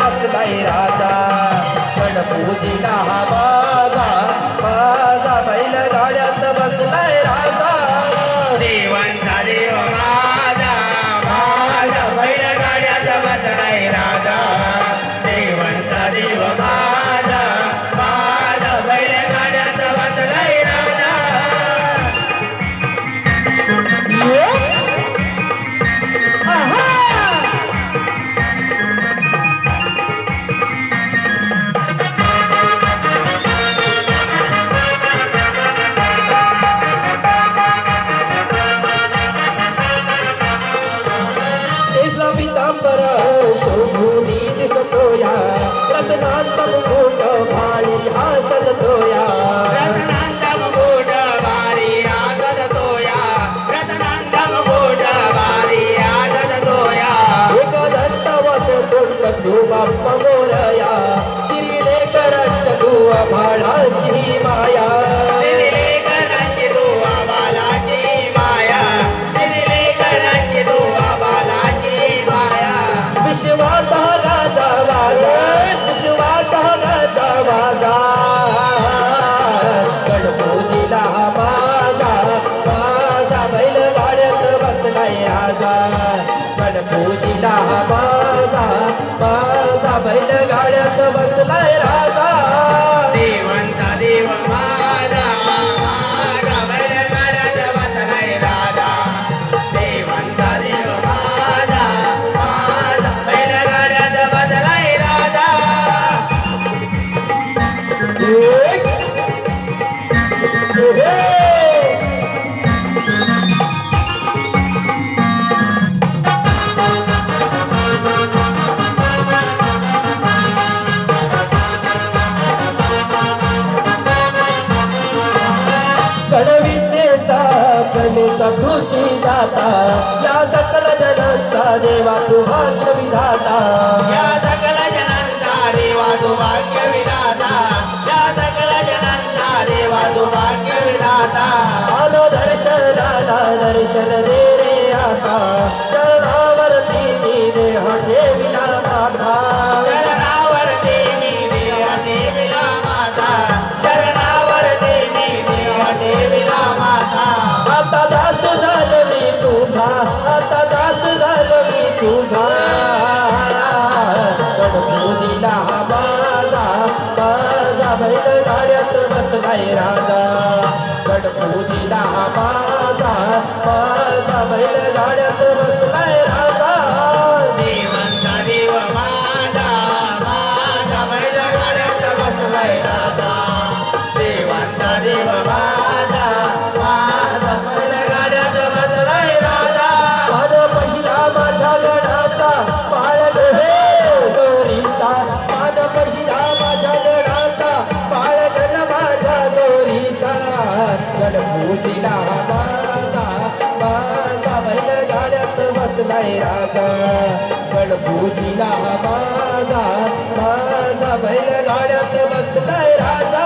बसलाय राजा गणपूजीला हा माझा माझा बैलगाड्यात बसलाय राजा देवांचा देव माझा माझा बैलगाड्यात बसलाय राजा देवांचा देव माझा माझा बैलगाड्यात बसलाय राजा पितांबर शोभूनी दिसतोया रत्नांचा मुकुट भाळी आसलतोया रत्नांचा मुकुट भारी आसलतोया रत्नांचा मुकुट भारी आसलतोया एक दंत वसतोंड तू बाप्पा मोरया श्रीलेकरांच्या तू भाळाची माया श्रीलेकरांची तू बालाची माया श्रीलेकरांची तू बालाची माया विश्वात गाजा वाजा विश्वात गाजा वाजा गणपूजीला माझा माझा बैलगाड्यात बसलाय राजा गणपूजीला माझा माझा बैलगाड्यात बसलाय राजा देवांचा देव माझा माझा बैलगाड्यात बसलाय राजा देवांचा देव माझा माझा बैलगाड्यात बसलाय राजा गणविद्येचा गणेशा तुझी दाता या सकल जनांचा देवा तू भाग्य विधाता या सकल जनांचा देवा तू भाग्य विधाता या सकल जनांचा देवा तू भाग्य विधाता आलो दर्शनाला दर्शन दे रे आता चरणावरती मी देह ठेविला माझा चरणावरती मी देह ठेविला माझा चरणावरती मी देह ठेविला माझा आता दास झालो मी तुझा आता दास झालो मी तुझा गणपूजीला माझा माझा बैलगाड्यात बसलाय राजा गणपूजीला माझा माझा बैलगाड्यात बसलाय राजा देवांचा देव माझा माझा बैलगाड्यात बसलाय राजा देवांचा देव माझा माझा बैलगाड्यात बसलाय राजा पाद पहिला माझ्या गणाचा पाळण हे दोरीचा पाद पहिला माझ्या गणाचा पाळण माझ्या दोरीचा गणपूजीला माझा माझा बैलगाड्यात बसलाय राजा गणपूजीला माझा माझा बैलगाड्यात बसलाय राजा